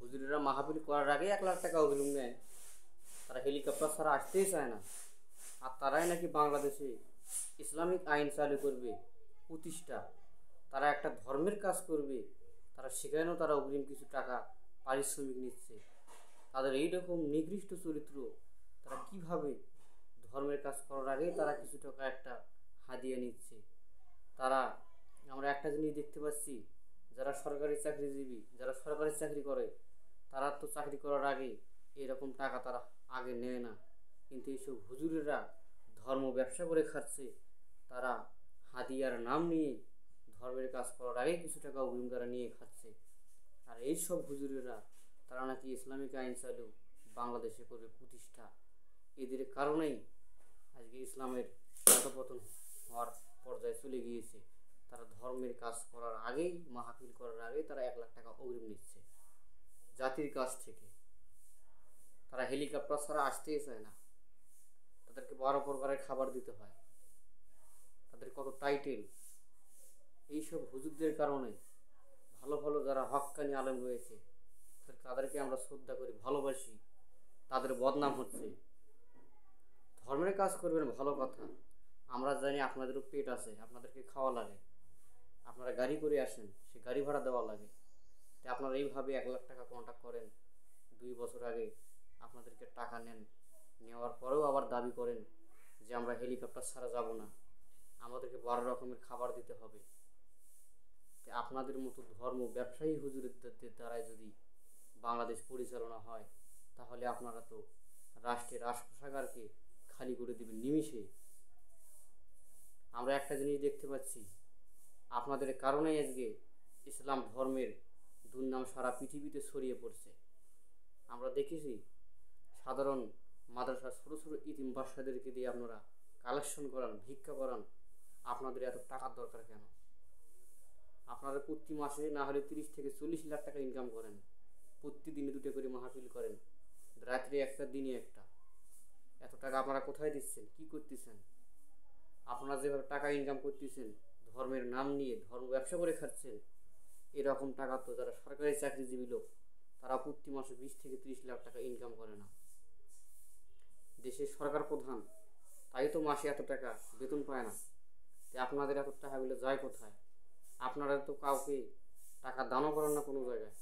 হুজুরেরা মাহফিল করার আগেই 1 লাখ টাকা অগ্রিম নেয়। তারা হেলিকপ্টার ছাড়া আসতেই চায় না। আর তারাই নাকি বাংলাদেশে ইসলামিক আইন চালু করবে, প্রতিষ্ঠা, তারা একটা ধর্মের কাজ করবে, তারা সেখানেও তারা অগ্রিম কিছু টাকা পারিশ্রমিক নিচ্ছে। তাদের এইরকম নিকৃষ্ট চরিত্র, তারা কিভাবে ধর্মের কাজ করার আগেই তারা কিছু টাকা একটা হাদিয়া নিচ্ছে। তারা, আমরা একটা জিনিস দেখতে পাচ্ছি, যারা সরকারি চাকরিজীবী, যারা সরকারি চাকরি করে, তারা তো চাকরি করার আগে এরকম টাকা তারা আগে নেয় না। কিন্তু এইসব হুজুরেরা ধর্ম ব্যবসা করে খাচ্ছে। তারা হাদিয়ার নাম নিয়ে ধর্মের কাজ করার আগে কিছু টাকা অগ্রিম তারা নিয়ে খাচ্ছে। আর এইসব হুজুরেরা, তারা নাকি ইসলামিক আইন চালু বাংলাদেশে করবে, প্রতিষ্ঠা। এদের কারণেই আজকে ইসলামের পতন হওয়ার পর্যায়ে চলে গিয়েছে। তারা ধর্মের কাজ করার আগেই, মাহফিল করার আগেই তারা 1 লাখ টাকা অগ্রিম নিচ্ছে জাতির কাছ থেকে। তারা হেলিকপ্টার ছাড়া আসতেই চায় না। তাদেরকে 12 প্রকারের খাবার দিতে হয়, তাদের কত টাইটেল। এইসব হুজুরদের কারণে ভালো ভালো যারা হক্কানি আলেম রয়েছে, তাদেরকে আমরা শ্রদ্ধা করি, ভালোবাসি, তাদের বদনাম হচ্ছে। ধর্মের কাজ করবেন, ভালো কথা। আমরা জানি আপনাদেরও পেট আছে, আপনাদেরকে খাওয়া লাগে, আপনারা গাড়ি করে আসেন, সে গাড়ি ভাড়া দেওয়া লাগে। তাই আপনারা এইভাবে 1 লাখ টাকা কন্ট্যাক্ট করেন, 2 বছর আগে আপনাদেরকে টাকা নেন, নেওয়ার পরেও আবার দাবি করেন যে আমরা হেলিকপ্টার ছাড়া যাব না, আমাদেরকে 12 রকমের খাবার দিতে হবে। তাই আপনাদের মতো ধর্ম ব্যবসায়ী হুজুরের দ্বারাই যদি বাংলাদেশ পরিচালনা হয়, তাহলে আপনারা তো রাষ্ট্রের রাজকোষাগারকে খালি করে দেবেন নিমিষে। আমরা একটা জিনিস দেখতে পাচ্ছি, আপনাদের কারণেই আজকে ইসলাম ধর্মের দুর্নাম সারা পৃথিবীতে ছড়িয়ে পড়ছে। আমরা দেখেছি সাধারণ মাদ্রাসার ছোটো ছোটো ইতিম বাচ্চাদেরকে দিয়ে আপনারা কালেকশন করান, ভিক্ষা করান। আপনাদের এত টাকার দরকার কেন? আপনারা প্রতি মাসে না হলে 30 থেকে 40 লাখ টাকা ইনকাম করেন, প্রতিদিনে 2টা করে মাহফিল করেন, রাত্রে একটা, দিনে একটা। এত টাকা আপনারা কোথায় দিচ্ছেন, কি করতেছেন? আপনারা যেভাবে টাকা ইনকাম করতেছেন ধর্মের নাম নিয়ে, ধর্ম ব্যবসা করে খাচ্ছেন, এরকম টাকা তো যারা সরকারি চাকরিজীবী লোক, তারা প্রতি মাসে 20 থেকে 30 লাখ টাকা ইনকাম করে না। দেশের সরকার প্রধান, তাই তো মাসে এত টাকা বেতন পায় না। তাই আপনাদের এত টাকাগুলো যায় কোথায়? আপনারা তো কাউকে টাকা দানও করেন না কোনো জায়গায়।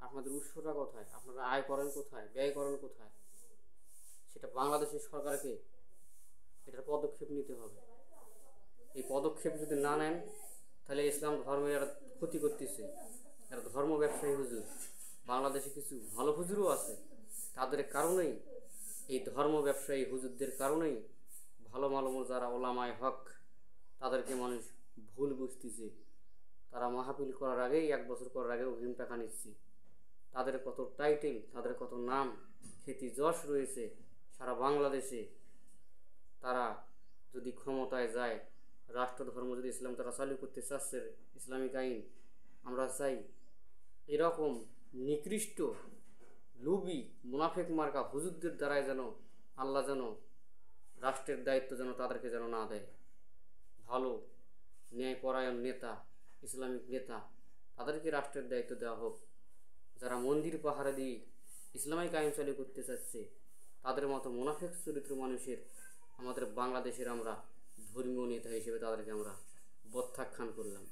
আপনাদের উৎসটা কোথায়? আপনারা আয় করেন কোথায়, ব্যয় করেন কোথায়? সেটা বাংলাদেশের সরকারকে এটার পদক্ষেপ নিতে হবে। এই পদক্ষেপ যদি না নেন, তাহলে ইসলাম ধর্মের এরা ক্ষতি করতেছে। এরা ধর্ম ব্যবসায়ী হুজুর। বাংলাদেশে কিছু ভালো হুজুরও আছে, তাদের কারণেই, এই ধর্ম ব্যবসায়ী হুজুরদের কারণেই ভালো ভালো যারা ওলামায়ে হক, তাদেরকে মানুষ ভুল বুঝতেছে। তারা মাহফিল করার আগেই, 1 বছর করার আগে অগ্রিম টাকা নিচ্ছে। তাদের কত টাইটেল, তাদের কত নাম, খ্যাতি, যশ রয়েছে সারা বাংলাদেশে। তারা যদি ক্ষমতায় যায়, রাষ্ট্রধর্ম যদি ইসলাম তারা চালু করতে চাচ্ছে, ইসলামিক আইন, আমরা চাই এরকম নিকৃষ্ট, লুবি, মুনাফেক মার্কা হুজুরদের দ্বারাই যেন আল্লাহ যেন রাষ্ট্রের দায়িত্ব যেন তাদেরকে যেন না দেয়। ভালো ন্যায়পরায়ণ নেতা, ইসলামিক নেতা, তাদেরকে রাষ্ট্রের দায়িত্ব দেওয়া হোক। যারা মন্দির পাহারা দিয়ে ইসলামিক আইন চালু করতে চাচ্ছে, তাদের মতো মুনাফেক চরিত্র মানুষের আমাদের বাংলাদেশের আমরা ধর্মীয় নেতা হিসেবে তাদেরকে আমরা প্রত্যাখ্যান করলাম।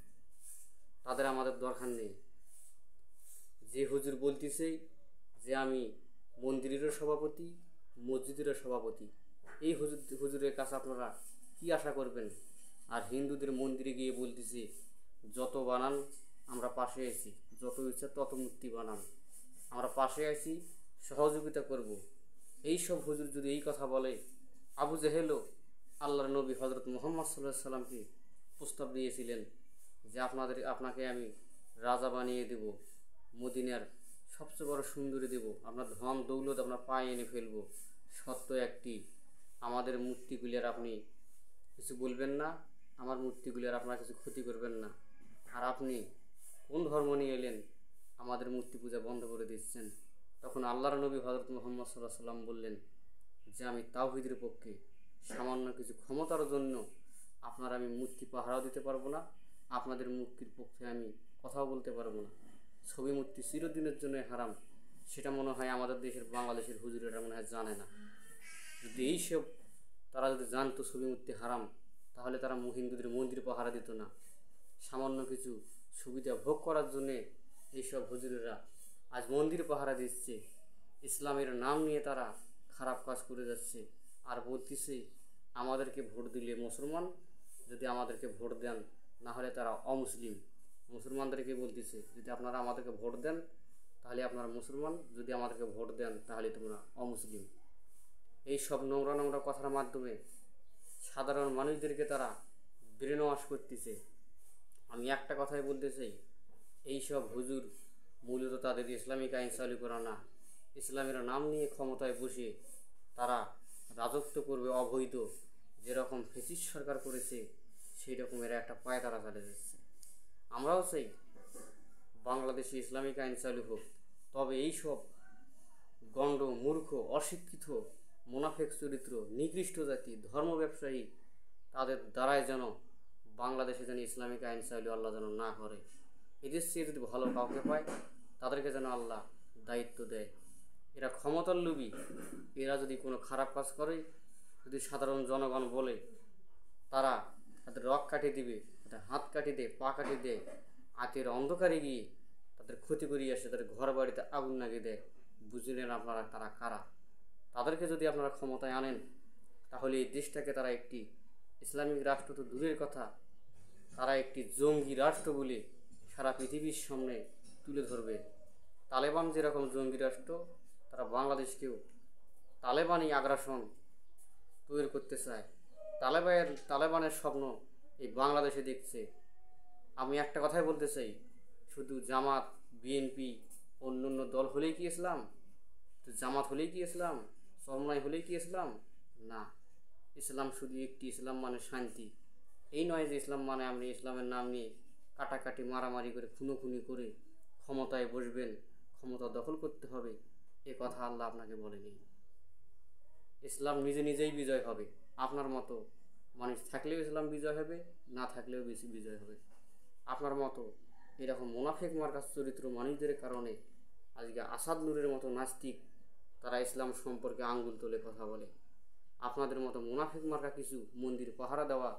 তাদের আমাদের দরকার নেই। যে হুজুর বলতেছে যে আমি মন্দিরেরও সভাপতি, মসজিদেরও সভাপতি, এই হুজুরের কাছে আপনারা কি আশা করবেন? আর হিন্দুদের মন্দিরে গিয়ে বলতেছে যত বানান আমরা পাশে আছি, যত ইচ্ছা তত মূর্তি বানান, আমরা পাশে আছি, সহযোগিতা করব। এই সব হুজুর যদি এই কথা বলে, আবু জেহেলও আল্লাহর নবী হজরত মুহাম্মদ সাল্লাল্লাহু আলাইহি সাল্লামকে প্রস্তাব দিয়েছিলেন যে আপনাকে আমি রাজা বানিয়ে দেব, মদিনার সবচেয়ে বড় সুন্দরী দেব, আপনার ধন দৌলত আপনার পায়ে এনে ফেলব, সত্য একটি, আমাদের মূর্তিগুলির আপনি কিছু বলবেন না, আমার মূর্তিগুলির আপনারা কিছু ক্ষতি করবেন না। আর আপনি কোন ধর্ম নিয়ে এলেন, আমাদের মূর্তি পূজা বন্ধ করে দিচ্ছেন? তখন আল্লাহর নবী হজরত মুহাম্মদ সাল্লাল্লাহু আলাইহি সাল্লাম বললেন যে আমি তাওহীদের পক্ষে, সামান্য কিছু ক্ষমতার জন্য আপনার আমি মূর্তি পাহারাও দিতে পারবো না, আপনাদের মূর্তির পক্ষে আমি কথাও বলতে পারবো না। ছবি মূর্তি চিরদিনের জন্য হারাম, সেটা মনে হয় আমাদের দেশের বাংলাদেশের হুজুরেরা মনে হয় জানে না। যদি এইসব তারা যদি জানতো ছবি মূর্তি হারাম, তাহলে তারা হিন্দুদের মন্দির পাহারা দিত না। সামান্য কিছু সুবিধা ভোগ করার জন্যে এইসব হুজুরেরা আজ মন্দির পাহারা দিচ্ছে। ইসলামের নাম নিয়ে তারা খারাপ কাজ করে যাচ্ছে, আর বলতেছে আমাদেরকে ভোট দিলে মুসলমান, যদি আমাদেরকে ভোট দেন না হলে তারা অমুসলিম। মুসলমানদেরকে বলতেছে যদি আপনারা আমাদেরকে ভোট দেন তাহলে আপনারা মুসলমান, যদি আমাদেরকে ভোট দেন তাহলে তোমরা অমুসলিম। এই সব নোংরা নোংরা কথার মাধ্যমে সাধারণ মানুষদেরকে তারা ব্রেন ওয়াশ করতেছে। আমি একটা কথাই বলতে চাই, এইসব হুজুর মূলত তাদের ইসলামিক আইন চালু করা না, ইসলামের নাম নিয়ে ক্ষমতায় বসে তারা রাজত্ব করবে অবৈধ, যেরকম ফ্যাসিস্ট সরকার করেছে সেই রকমের একটা পায়তারা চালিয়ে যাচ্ছে। আমরাও চাই বাংলাদেশে ইসলামিক আইন চালু হোক, তবে এইসব গণ্ড মূর্খ অশিক্ষিত মুনাফেক চরিত্র নিকৃষ্ট জাতি ধর্ম ব্যবসায়ী তাদের দ্বারাই যেন বাংলাদেশে যেন ইসলামিক আইন চালু আল্লাহ যেন না করে। এদের চেয়ে যদি ভালো কাউকে পায় তাদেরকে যেন আল্লাহ দায়িত্ব দেয়। এরা ক্ষমতার লোভী, এরা যদি কোনো খারাপ কাজ করে, যদি সাধারণ জনগণ বলে, তারা তাদের রক কাটিয়ে দিবে, তাদের হাত কাটিয়ে দেয়, পা কাটিয়ে দেয়, আতের অন্ধকারে গিয়ে তাদের ক্ষতি করিয়ে আসে, তাদের ঘর বাড়িতে আগুন লাগিয়ে দেয়। বুঝে নেন আপনারা তারা কারা। তাদেরকে যদি আপনারা ক্ষমতায় আনেন তাহলে এই দেশটাকে তারা একটি ইসলামিক রাষ্ট্র তো দূরের কথা, তারা একটি জঙ্গি রাষ্ট্র বলে সারা পৃথিবীর সামনে তুলে ধরবে। তালেবান যেরকম জঙ্গি রাষ্ট্র, তারা বাংলাদেশকেও তালেবানি আগ্রাসন তৈরি করতে চায়। তালেবানের স্বপ্ন এই বাংলাদেশে দেখছে। আমি একটা কথাই বলতে চাই, শুধু জামাত বিএনপি অন্য অন্য দল হলেই কি ইসলাম? জামাত হলেই কি ইসলাম? চরমনাই হলেই কি ইসলাম? না, ইসলাম শুধু একটি, ইসলাম মানে শান্তি। এই নয় যে ইসলাম মানে আপনি ইসলামের নাম নিয়ে কাটাকাটি মারামারি করে খুনোখুনি করে ক্ষমতায় বসবেন, ক্ষমতা দখল করতে হবে, এ কথা আল্লাহ আপনাকে বলেনি। ইসলাম নিজে নিজেই বিজয় হবে। আপনার মতো মানুষ থাকলেও ইসলাম বিজয় হবে, না থাকলেও বেশি বিজয় হবে। আপনার মতো এরকম মুনাফিক মার্কা চরিত্র মানুষদের কারণে আজকে আসাদ নূরের মতো নাস্তিক তারা ইসলাম সম্পর্কে আঙ্গুল তুলে কথা বলে। আপনাদের মতো মুনাফিক মার্কা কিছু মন্দির পাহারা দেওয়া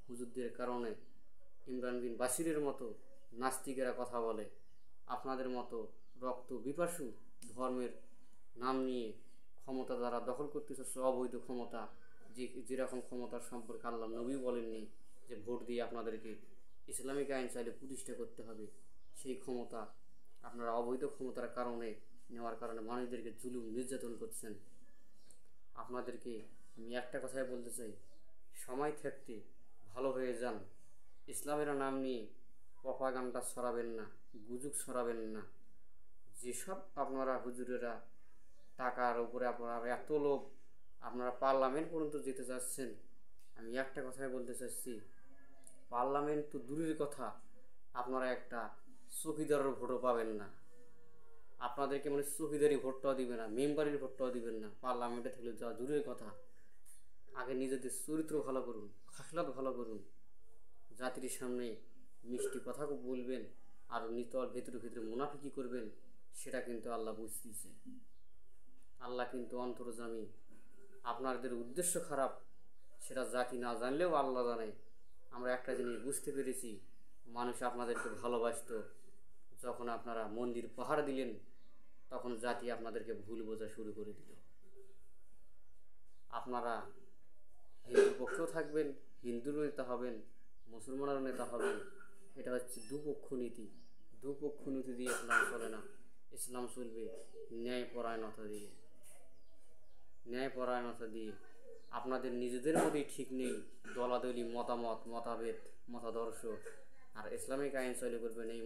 হুজুরদের কারণে ইমরান বিন বাশিরের মতো নাস্তিকেরা কথা বলে। আপনাদের মতো রক্ত বিপাসু ধর্মের নাম নিয়ে ক্ষমতা দ্বারা দখল করতে চাচ্ছে, অবৈধ ক্ষমতা, যেরকম ক্ষমতার সম্পর্কে আল্লাহ নবী বলেননি যে ভোট দিয়ে আপনাদেরকে ইসলামিক আইন চাইলে প্রতিষ্ঠা করতে হবে, সেই ক্ষমতা আপনারা অবৈধ ক্ষমতার কারণে নেওয়ার কারণে মানুষদেরকে জুলুম নির্যাতন করছেন। আপনাদেরকে আমি একটা কথাই বলতে চাই, সময় থাকতে ভালো হয়ে যান। ইসলামের নাম নিয়ে প্রপাগান্ডা ছড়াবেন না, গুজব ছড়াবেন না। যেসব আপনারা হুজুরেরা টাকার উপরে আপনারা এত লোভ, আপনারা পার্লামেন্ট পর্যন্ত যেতে চাচ্ছেন, আমি একটা কথাই বলতে চাচ্ছি, পার্লামেন্ট তো দূরের কথা, আপনারা একটা চৌকিদারের ভোটও পাবেন না। আপনাদেরকে মানে চৌকিদারি ভোটটাও দিবে না, মেম্বারের ভোটটাও দিবেন না, পার্লামেন্টে থাকলে যাওয়া দূরের কথা। আগে নিজেদের চরিত্র ভালো করুন, খাসলাত ভালো করুন, জাতির সামনে মিষ্টি কথা বলবেন, আর নিতর ভেতরে ভেতরে মুনাফিকি করবেন, সেটা কিন্তু আল্লাহ বুঝতেছে। আল্লাহ কিন্তু অন্তর্যামী। আপনাদের উদ্দেশ্য খারাপ সেটা জাতি না জানলেও আল্লাহ জানে। আমরা একটা জিনিস বুঝতে পেরেছি, মানুষ আপনাদেরকে ভালোবাসত। যখন আপনারা মন্দির পাহারা দিলেন তখন জাতি আপনাদেরকে ভুল বোঝা শুরু করে দিল। আপনারা হিন্দুর পক্ষেও থাকবেন, হিন্দুর নেতা হবেন, মুসলমানেরও নেতা হবেন, এটা হচ্ছে দুপক্ষ নীতি। দুপক্ষ নীতি দিয়ে ইসলাম চলে না। ইসলাম চলবে ন্যায়পরায়ণতা দিয়ে। ন্যায়পরায়ণতা দিয়ে আপনাদের নিজেদের মধ্যেই ঠিক নেই দলাদলি, মতামত, মতাভেদ, মতাদর্শ, আর ইসলামিক আইন চালু করবেন এই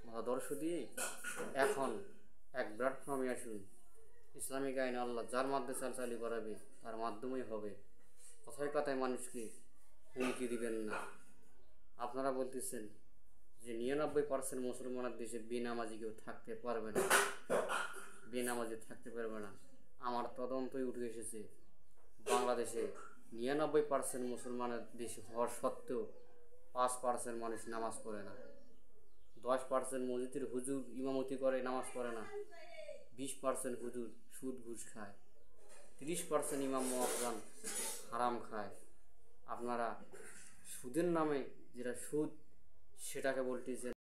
মতাদর্শ দিয়ে। এখন এক প্ল্যাটফর্মে আসুন, ইসলামিক আইন আল্লাহ যার মাধ্যমে চালু করাবে তার মাধ্যমেই হবে। কথায় কথায় মানুষকে হুমকি দিবেন না। আপনারা বলতেছেন যে 99% মুসলমানের দেশে বেনামাজি কেউ থাকতে পারবে না, বেনামাজি থাকতে পারবে না। আমার তদন্তই উঠে এসেছে বাংলাদেশে 99% মুসলমানের দেশে হওয়ার সত্ত্বেও 5% মানুষ নামাজ পড়ে না, 10% মসজিদের হুজুর ইমামতি করে নামাজ পড়ে না, 20% হুজুর সুদ ঘুষ খায়, 30% ইমাম মুয়াজ্জিন হারাম খায়। আপনারা সুদের নামে যেটা সুদ সেটাকে বলতেছেন